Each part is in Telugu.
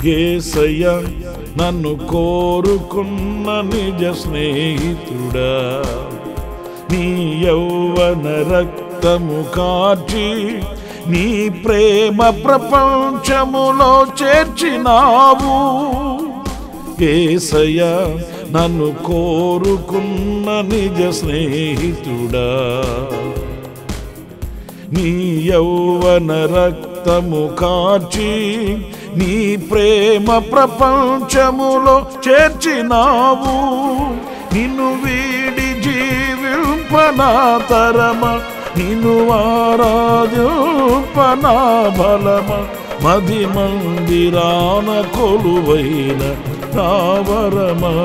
యేసయ్యా నన్ను కోరుకున్న నిజ స్నేహితుడా, నీ యౌవన రక్తము కార్చి నీ ప్రేమ ప్రపంచములో చేర్చినావు. యేసయ్యా నన్ను కోరుకున్న నిజ స్నేహితుడా, నీ యౌవన రక్తము కార్చి నీ ప్రేమ ప్రపంచములో చేర్చినావు. నిన్ను వీడి జీవింపనా తరమ, నిన్ను ఆరాధింపనా బలమ, మది మందిరాన కొలువైన నావరమా.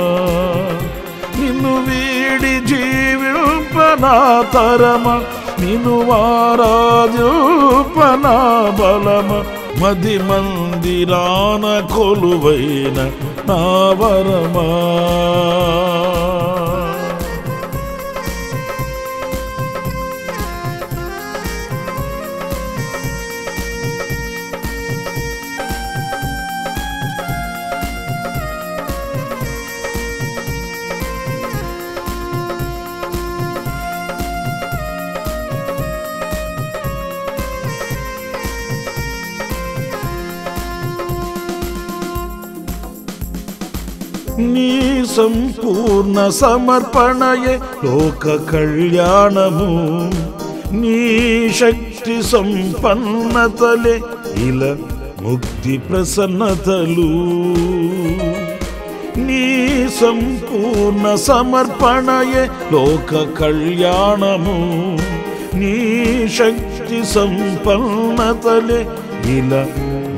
నిన్ను వీడి జీవింపనా తరమ, నిన్ను ఆరాధింపనా బలమ, మది మందిరాన కొలువైన నావరమా. నీ సంపూర్ణ సమర్పణయే లోక కళ్యాణము, నీ శక్తి సంపన్నతలే ఇలా ముక్తి ప్రసన్నతలు. నీ సంపూర్ణ సమర్పణయే లోక కళ్యాణము, నీ శక్తి సంపన్నతలే ఇలా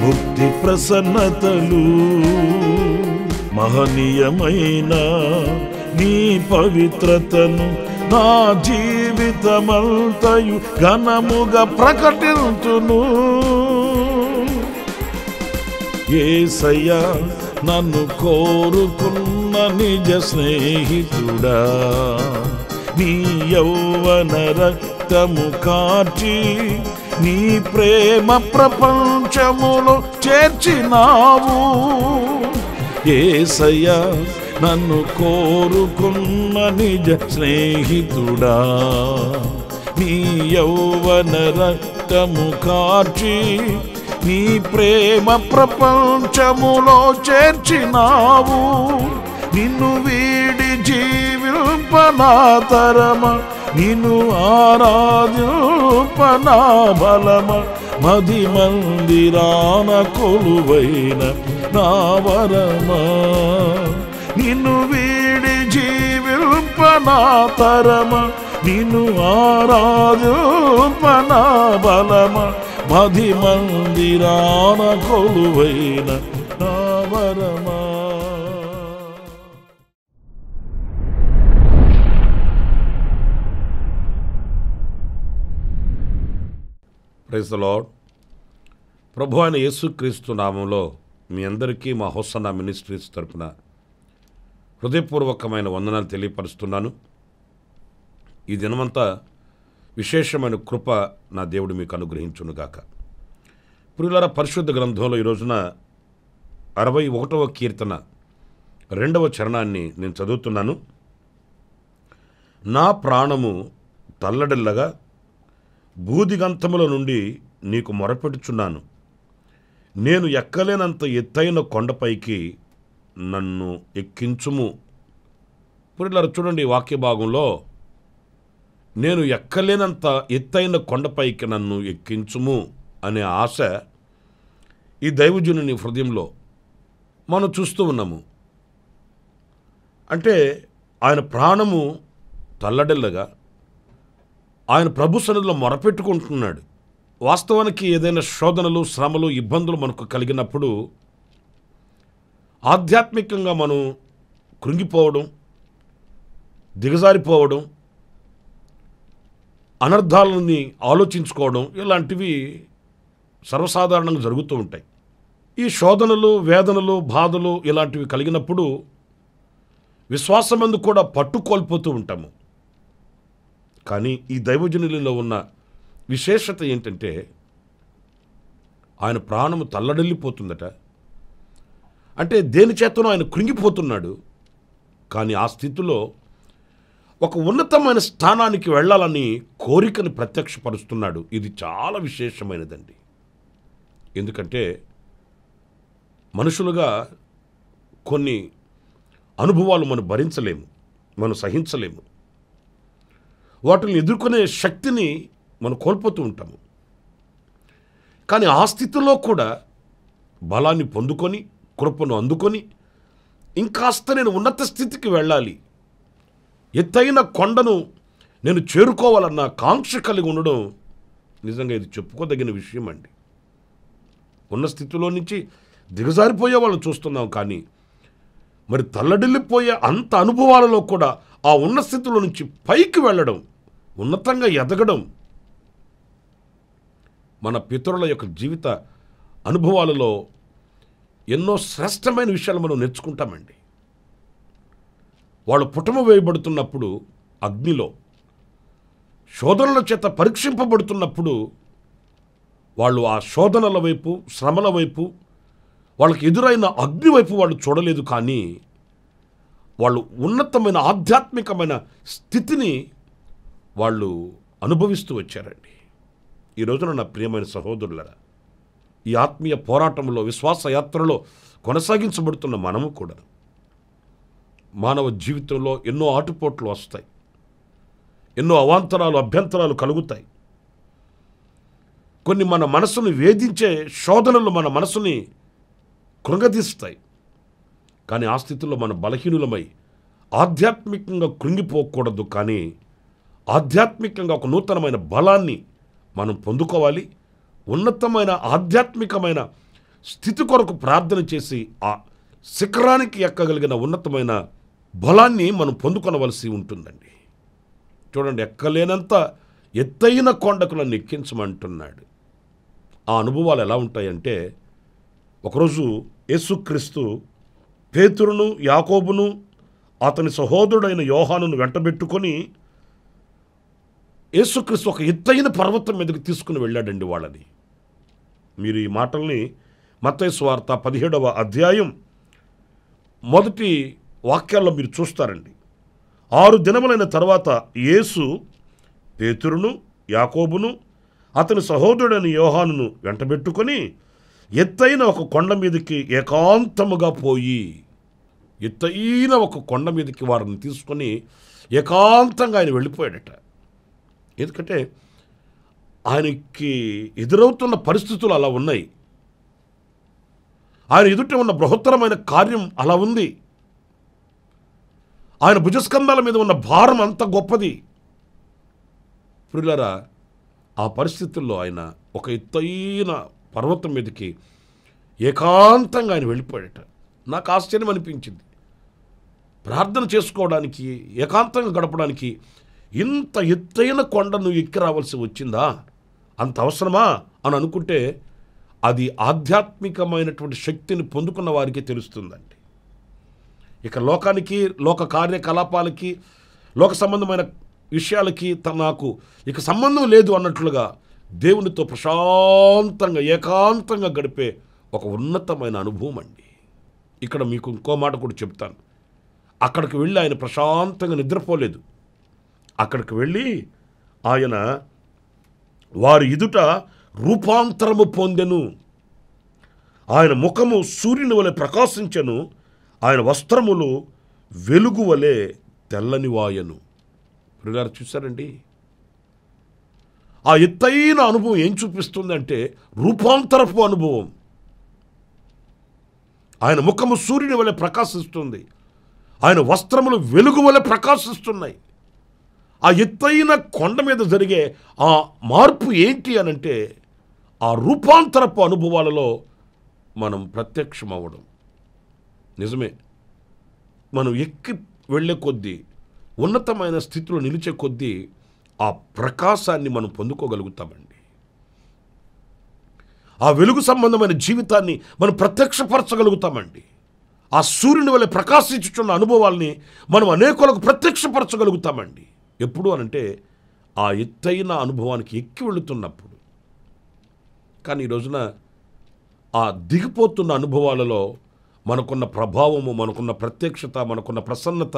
ముక్తి ప్రసన్నతలు. మహనీయమైన నీ పవిత్రతను నా జీవితమంతయు ఘనముగా ప్రకటింతును. యేసయ్యా నన్ను కోరుకున్న నిజ స్నేహితుడా, నీ యౌవన రక్తము కార్చి నీ ప్రేమ ప్రపంచములో చేర్చినావు. యేసయ్యా నన్ను కోరుకున్న నిజ స్నేహితుడా, నీ యౌవన రక్తము కార్చి నీ ప్రేమ ప్రపంచములో చేర్చినావు. నిన్ను వీడి జీవింపనా తరమ, నిన్ను ఆరాధింపనా బలమ, మది మందిరాన కొలువైన నావరమా. నిన్ను వీడి జీవింపనా తరమ, నిన్ను ఆరాధింపనా బలమ, మది మందిరాన కొలువైన నావరమా. Praise the lord. ప్రభు అయిన యేసుక్రీస్తు నామంలో మీ అందరికీ మా హోసన్నా మినిస్ట్రీస్ తరపున హృదయపూర్వకమైన వందనాలు తెలియపరుస్తున్నాను. ఈ దినమంతా విశేషమైన కృప నా దేవుడు మీకు అనుగ్రహించునుగాక. ప్రియులారా, పరిశుద్ధ గ్రంథంలో ఈ రోజున 61వ కీర్తన 2వ చరణాన్ని నేను చదువుతున్నాను. నా ప్రాణము తల్లడిల్లగా భూదిగంతముల నుండి నీకు మొరపెట్టుచున్నాను. నేను ఎక్కలేనంత ఎత్తైన కొండపైకి నన్ను ఎక్కించుము. ప్రియులారా, చూడండి ఈ వాక్య భాగంలో నేను ఎక్కలేనంత ఎత్తైన కొండపైకి నన్ను ఎక్కించుము అనే ఆశ ఈ దైవజనుని హృదయంలో మనం చూస్తూ ఉన్నాము. అంటే ఆయన ప్రాణము తల్లడిల్లగా ఆయన ప్రభు సన్నిధిలో మొరపెట్టుకుంటున్నాడు. వాస్తవానికి ఏదైనా శోధనలు, శ్రమలు, ఇబ్బందులు మనకు కలిగినప్పుడు ఆధ్యాత్మికంగా మనం కృంగిపోవడం, దిగజారిపోవడం, అనర్థాలని ఆలోచించుకోవడం ఇలాంటివి సర్వసాధారణంగా జరుగుతూ ఉంటాయి. ఈ శోధనలు, వేదనలు, బాధలు ఇలాంటివి కలిగినప్పుడు విశ్వాసమందు కూడా పట్టు కోల్పోతూ ఉంటాము. కానీ ఈ దైవజనులలో ఉన్న విశేషత ఏంటంటే ఆయన ప్రాణము తల్లడిల్లిపోతుందట. అంటే దేని చేతనో ఆయన కృంగిపోతున్నాడు. కానీ ఆ స్థితిలో ఒక ఉన్నతమైన స్థానానికి వెళ్ళాలని కోరికను ప్రత్యక్షపరుస్తున్నాడు. ఇది చాలా విశేషమైనదండి. ఎందుకంటే మనుషులుగా కొన్ని అనుభవాలు మనం భరించలేము, మనం సహించలేము. వాటిని ఎదుర్కొనే శక్తిని మనం కోల్పోతూ ఉంటాము. కానీ ఆ స్థితిలో కూడా బలాన్ని పొందుకొని, కృపను అందుకొని, ఇంకాస్త నేను ఉన్నత స్థితికి వెళ్ళాలి, ఎత్తైన కొండను నేను చేరుకోవాలన్న కాంక్ష కలిగి ఉండడం నిజంగా ఇది చెప్పుకోదగిన విషయం అండి. ఉన్న స్థితిలో నుంచి దిగజారిపోయే వాళ్ళని చూస్తున్నాం. కానీ మరి తల్లడిల్లిపోయే అంత అనుభవాలలో కూడా ఆ ఉన్న స్థితిలో నుంచి పైకి వెళ్ళడం, ఉన్నతంగా ఎదగడం మన పితరుల యొక్క జీవిత అనుభవాలలో ఎన్నో శ్రేష్టమైన విషయాలు మనం నేర్చుకుంటామండి. వాళ్ళు పుటమ వేయబడుతున్నప్పుడు అగ్నిలో, శోధనల చేత పరీక్షింపబడుతున్నప్పుడు వాళ్ళు ఆ శోధనల వైపు, శ్రమల వైపు, వాళ్ళకి ఎదురైన అగ్ని వైపు వాళ్ళు చూడలేదు. కానీ వాళ్ళు ఉన్నతమైన ఆధ్యాత్మికమైన స్థితిని వాళ్ళు అనుభవిస్తూ వచ్చారండి. ఈ రోజున నా ప్రియమైన సహోదరులరా, ఈ ఆత్మీయ పోరాటంలో, విశ్వాస యాత్రలో కొనసాగించబడుతున్న మనము కూడా మానవ జీవితంలో ఎన్నో ఆటుపోట్లు వస్తాయి, ఎన్నో అవాంతరాలు, అభ్యంతరాలు కలుగుతాయి. కొన్ని మన మనసును వేధించే శోధనలు మన మనసుని కృంగదీస్తాయి. కానీ ఆ స్థితిలో మన బలహీనులమై ఆధ్యాత్మికంగా కృంగిపోకూడదు. కానీ ఆధ్యాత్మికంగా ఒక నూతనమైన బలాన్ని మనం పొందుకోవాలి. ఉన్నతమైన ఆధ్యాత్మికమైన స్థితి కొరకు ప్రార్థన చేసి ఆ శిఖరానికి ఎక్కగలిగిన ఉన్నతమైన బలాన్ని మనం పొందుకొనవలసి ఉంటుందండి. చూడండి, ఎక్కలేనంత ఎత్తైన కొండకు నన్ను ఎక్కించమంటున్నాడు. ఆ అనుభవాలు ఎలా ఉంటాయంటే, ఒకరోజు యేసుక్రీస్తు పేతురును, యాకోబును, అతని సహోదరుడైన యోహానును వెంటబెట్టుకొని యేసుక్రీస్తు ఒక ఎత్తైన పర్వతం మీదకి తీసుకుని వెళ్ళాడండి వాళ్ళని. మీరు ఈ మాటల్ని మత్తయి సువార్త 17వ అధ్యాయం మొదటి వాక్యాల్లో మీరు చూస్తారండి. 6 దినములైన తర్వాత యేసు పేతురును, యాకోబును, అతని సహోదరుడైన యోహానును వెంటబెట్టుకొని ఎత్తైన ఒక కొండ మీదకి ఏకాంతముగా పోయి, ఎత్తైన ఒక కొండ మీదకి వారిని తీసుకొని ఏకాంతంగా ఆయన వెళ్ళిపోయాడట. ఎందుకంటే ఆయనకి ఎదురవుతున్న పరిస్థితులు అలా ఉన్నాయి. ఆయన ఎదుట ఉన్న బృహత్తరమైన కార్యం అలా ఉంది. ఆయన భుజస్కంధాల మీద ఉన్న భారం అంత గొప్పది. ప్రియులారా, ఆ పరిస్థితుల్లో ఆయన ఒక ఎత్తైన పర్వతం మీదకి ఏకాంతంగా ఆయన వెళ్ళిపోయాడట. నాకు ఆశ్చర్యం అనిపించింది. ప్రార్థన చేసుకోవడానికి, ఏకాంతంగా గడపడానికి ఇంత ఎత్తైన కొండను ఎక్కి రావాల్సి వచ్చిందా, అంత అవసరమా అని అనుకుంటే అది ఆధ్యాత్మికమైనటువంటి శక్తిని పొందుకున్న వారికే తెలుస్తుందండి. ఇక లోకానికి, లోక కార్యకలాపాలకి, లోక సంబంధమైన విషయాలకి నాకు ఇక సంబంధం లేదు అన్నట్లుగా దేవునితో ప్రశాంతంగా, ఏకాంతంగా గడిపే ఒక ఉన్నతమైన అనుభవం అండి. ఇక్కడ మీకు ఇంకో మాట కూడా చెప్తాను. అక్కడికి వెళ్ళి ఆయన ప్రశాంతంగా నిద్రపోలేదు. అక్కడికి వెళ్ళి ఆయన వారి ఎదుట రూపాంతరము పొందెను. ఆయన ముఖము సూర్యుని వలె ప్రకాశించెను, ఆయన వస్త్రములు వెలుగు వలె తెల్లని వాయను. ప్రియులారా, చూశారండి, ఆ ఎత్తైన అనుభవం ఏం చూపిస్తుందంటే రూపాంతరపు అనుభవం. ఆయన ముఖము సూర్యుని వలె ప్రకాశిస్తుంది, ఆయన వస్త్రములు వెలుగు వలె ప్రకాశిస్తున్నాయి. ఆ ఎత్తైన కొండ మీద జరిగే ఆ మార్పు ఏంటి అనంటే ఆ రూపాంతరపు అనుభవాలలో మనం ప్రత్యక్షం అవ్వడం. నిజమే, మనం ఎక్కి వెళ్ళే కొద్దీ, ఉన్నతమైన స్థితిలో నిలిచే కొద్దీ ఆ ప్రకాశాన్ని మనం పొందుకోగలుగుతామండి. ఆ వెలుగు సంబంధమైన జీవితాన్ని మనం ప్రత్యక్షపరచగలుగుతామండి. ఆ సూర్యుని వలె ప్రకాశించుచున్న అనుభవాల్ని మనం అనేకులకు ప్రత్యక్షపరచగలుగుతామండి. ఎప్పుడు అనంటే ఆ ఎత్తైన అనుభవానికి ఎక్కి వెళుతున్నప్పుడు. కానీ ఈ రోజున ఆ దిగిపోతున్న అనుభవాలలో మనకున్న ప్రభావము, మనకున్న ప్రత్యక్షత, మనకున్న ప్రసన్నత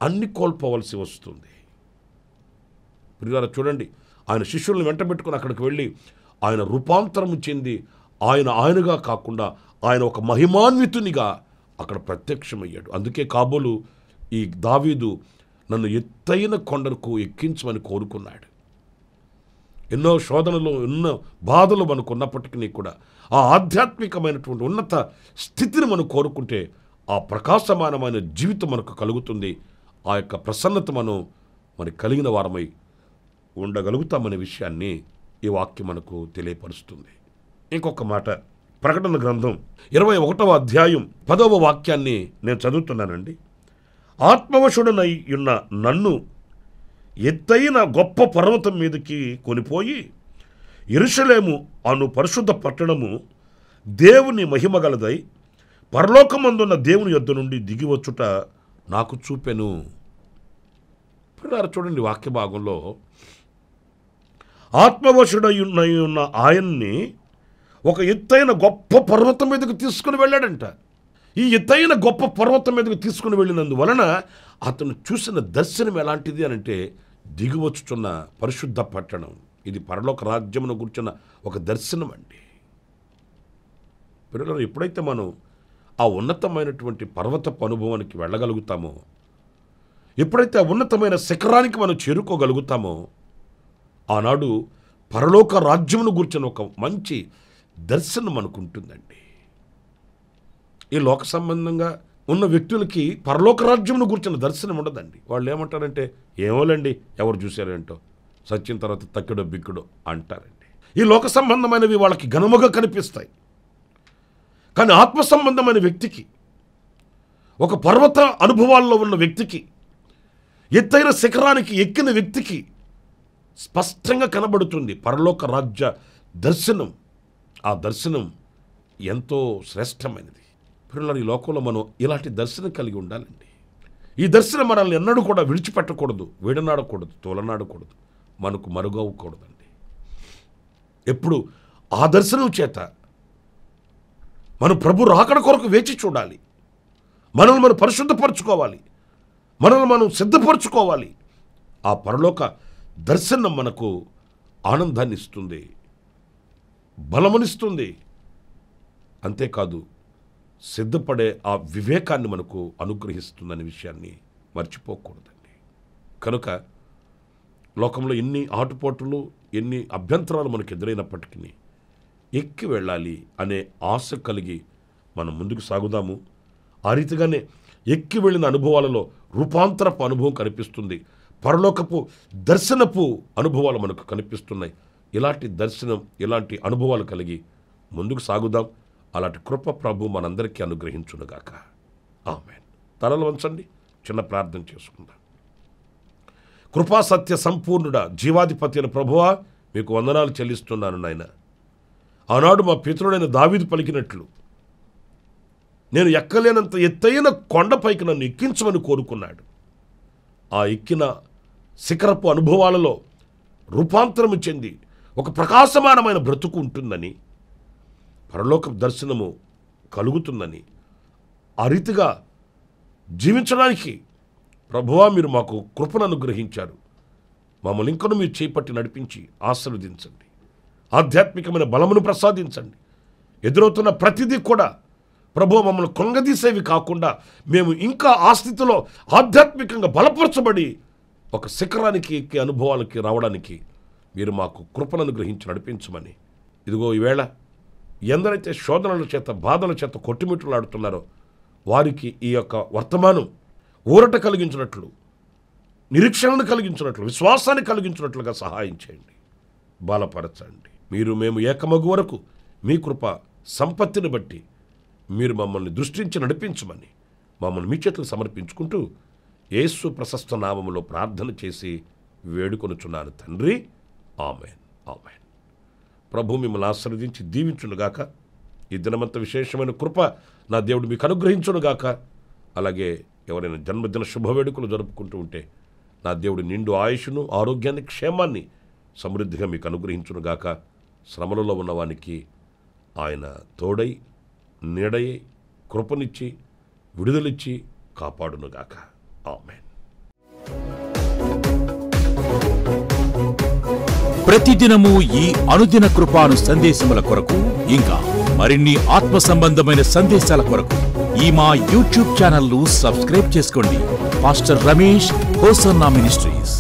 అన్ని కోల్పోవలసి వస్తుంది. ప్రియులారా చూడండి, ఆయన శిష్యులను వెంటబెట్టుకుని అక్కడికి వెళ్ళి ఆయన రూపాంతరము చెంది ఆయనగా కాకుండా ఆయన ఒక మహిమాన్వితునిగా అక్కడ ప్రత్యక్షమయ్యాడు. అందుకే కాబోలు ఈ దావీదు నన్ను ఎత్తైన కొండకు ఎక్కించమని కోరుకున్నాడు. ఎన్నో శోధనలు, ఎన్నో బాధలు మనకు ఉన్నప్పటికీ కూడా ఆ ఆధ్యాత్మికమైనటువంటి ఉన్నత స్థితిని మనం కోరుకుంటే ఆ ప్రకాశమానమైన జీవితం మనకు కలుగుతుంది. ఆ యొక్క ప్రసన్నత మనకి కలిగిన వారమై ఉండగలుగుతామనే విషయాన్ని ఈ వాక్యం మనకు తెలియపరుస్తుంది. ఇంకొక మాట, ప్రకటన గ్రంథం 21వ అధ్యాయం 10వ వాక్యాన్ని నేను చదువుతున్నానండి. ఆత్మవశుడనై ఉన్న నన్ను ఎత్తైన గొప్ప పర్వతం మీదకి కొనిపోయి యెరూషలేము అను పరిశుద్ధ పట్టణము దేవుని మహిమగలదై పరలోకమందున్న దేవుని యొద్ద నుండి దిగివచ్చుట నాకు చూపెను. చూడండి, వాక్య భాగంలో ఆత్మవశుడై ఉన్న ఆయన్ని ఒక ఎత్తైన గొప్ప పర్వతం మీదకు తీసుకుని వెళ్ళాడంట. ఈ ఎత్తైన గొప్ప పర్వతం మీదకు తీసుకుని వెళ్ళినందువలన అతను చూసిన దర్శనం ఎలాంటిది అనంటే దిగివచ్చుచున్న పరిశుద్ధ పట్టణం. ఇది పరలోక రాజ్యమును గురించిన ఒక దర్శనం అండి. పిల్లలు, ఎప్పుడైతే మనం ఆ ఉన్నతమైనటువంటి పర్వతపు అనుభవానికి వెళ్ళగలుగుతామో, ఎప్పుడైతే ఆ ఉన్నతమైన శిఖరానికి మనం చేరుకోగలుగుతామో, ఆనాడు పరలోక రాజ్యమును గురించిన ఒక మంచి దర్శనం మనకు ఉంటుందండి. ఈ లోక సంబంధంగా ఉన్న వ్యక్తులకి పరలోక రాజ్యమును గురించిన దర్శనం ఉండదండి. వాళ్ళు ఏమంటారంటే, ఏమోలేండి, ఎవరు చూశారేంటో, సత్యం తర్వాత తక్కిడో బిక్కుడో అంటారండి. ఈ లోక సంబంధమైనవి వాళ్ళకి ఘనముగా కనిపిస్తాయి. కానీ ఆత్మ సంబంధమైన వ్యక్తికి, ఒక పర్వత అనుభవాల్లో ఉన్న వ్యక్తికి, ఎత్తైన శిఖరానికి ఎక్కిన వ్యక్తికి స్పష్టంగా కనబడుతుంది పరలోక రాజ్య దర్శనం. ఆ దర్శనం ఎంతో శ్రేష్టమైనది. పిల్లలు, ఈ లోకంలో మనం ఇలాంటి దర్శనం కలిగి ఉండాలండి. ఈ దర్శనం మనల్ని ఎన్నడూ కూడా విడిచిపెట్టకూడదు, విడనాడకూడదు, తోలనాడకూడదు, మనకు మరుగవ్వకూడదండి. ఎప్పుడు ఆ దర్శనం చేత మనం ప్రభు రాకడ కొరకు వేచి చూడాలి. మనల్ని మనం పరిశుద్ధపరచుకోవాలి, మనల్ని మనం సిద్ధపరచుకోవాలి. ఆ పరలోక దర్శనం మనకు ఆనందాన్ని ఇస్తుంది, బలమునిస్తుంది. అంతేకాదు, సిద్ధపడే ఆ వివేకాన్ని మనకు అనుగ్రహిస్తుందనే విషయాన్ని మర్చిపోకూడదండి. కనుక లోకంలో ఎన్ని ఆటుపోటులు, ఎన్ని అభ్యంతరాలు మనకు ఎదురైనప్పటికీ ఎక్కి వెళ్ళాలి అనే ఆశ కలిగి మనం ముందుకు సాగుదాము. ఆ రీతిగానే ఎక్కి వెళ్ళిన అనుభవాలలో రూపాంతరపు అనుభవం కనిపిస్తుంది, పరలోకపు దర్శనపు అనుభవాలు మనకు కనిపిస్తున్నాయి. ఇలాంటి దర్శనం, ఇలాంటి అనుభవాలు కలిగి ముందుకు సాగుదాం. అలాంటి కృప ప్రభు మనందరికీ అనుగ్రహించునుగాక. ఆమేన్. తలలు వంచండి, చిన్న ప్రార్థన చేసుకుందాం. కృపా సత్య సంపూర్ణుడా, జీవాధిపతి అయిన ప్రభువా, మీకు వందనాలు చెల్లిస్తున్నాను నాయన. ఆనాడు మా పితరుడైన దావీదు పలికినట్లు, నేను ఎక్కలేనంత ఎత్తైన కొండపైకి నన్ను ఎక్కించమని కోరుకున్నాడు. ఆ ఎక్కిన శిఖరపు అనుభవాలలో రూపాంతరము చెంది ఒక ప్రకాశమానమైన బ్రతుకు ఉంటుందని, పరలోక దర్శనము కలుగుతుందని, ఆ రీతిగా జీవించడానికి ప్రభువా మీరు మాకు కృపను అనుగ్రహించారు. మమ్మల్ని ఇంకను మీరు చేపట్టి నడిపించి ఆశీర్వదించండి, ఆధ్యాత్మికమైన బలమును ప్రసాదించండి. ఎదురవుతున్న ప్రతిదీ కూడా ప్రభువా మమ్మల్ని కృంగదీసేవి కాకుండా మేము ఇంకా ఆ స్థితిలో ఆధ్యాత్మికంగా బలపరచబడి ఒక శిఖరానికి ఎక్కే అనుభవాలకి రావడానికి మీరు మాకు కృపను అనుగ్రహించి నడిపించమని, ఇదిగో ఈవేళ ఎందరైతే శోధనల చేత, బాధల చేత కొట్టుమిట్టులాడుతున్నారో వారికి ఈ యొక్క వర్తమానం ఊరట కలిగించినట్లు, నిరీక్షణను కలిగించినట్లు, విశ్వాసాన్ని కలిగించినట్లుగా సహాయం చేయండి, బలపరచండి. మీరు మేము ఏకమగు వరకు మీ కృప సంపత్తిని బట్టి మీరు మమ్మల్ని దృష్టించి నడిపించమని మమ్మల్ని మీ చేతులకు సమర్పించుకుంటూ యేసు ప్రశస్త నామములో ప్రార్థన చేసి వేడుకొనుచున్నాను తండ్రి. ఆమేన్, ఆమేన్. ప్రభు మిమ్మల్ని ఆశీర్వదించి దీవించునుగాక. ఈ దినమంత విశేషమైన కృప నా దేవుడు మీకు అనుగ్రహించునుగాక. అలాగే ఎవరైనా జన్మదిన శుభవేడుకలు జరుపుకుంటూ ఉంటే నా దేవుడు నిండు ఆయుష్ను, ఆరోగ్యాన్ని, క్షేమాన్ని సమృద్ధిగా మీకు అనుగ్రహించునుగాక. శ్రమలలో ఉన్నవానికి ఆయన తోడై, నీడై, కృపనిచ్చి విడుదలిచ్చి కాపాడునుగాక. ఆమేన్. ప్రతిదినము ఈ అనుదిన కృపాను సందేశముల కొరకు, ఇంకా మరిన్ని ఆత్మ సంబంధమైన సందేశాల కొరకు ఈ మా యూట్యూబ్ ఛానల్ ను సబ్స్క్రైబ్ చేసుకోండి. Pastor Ramesh hosanna ministries.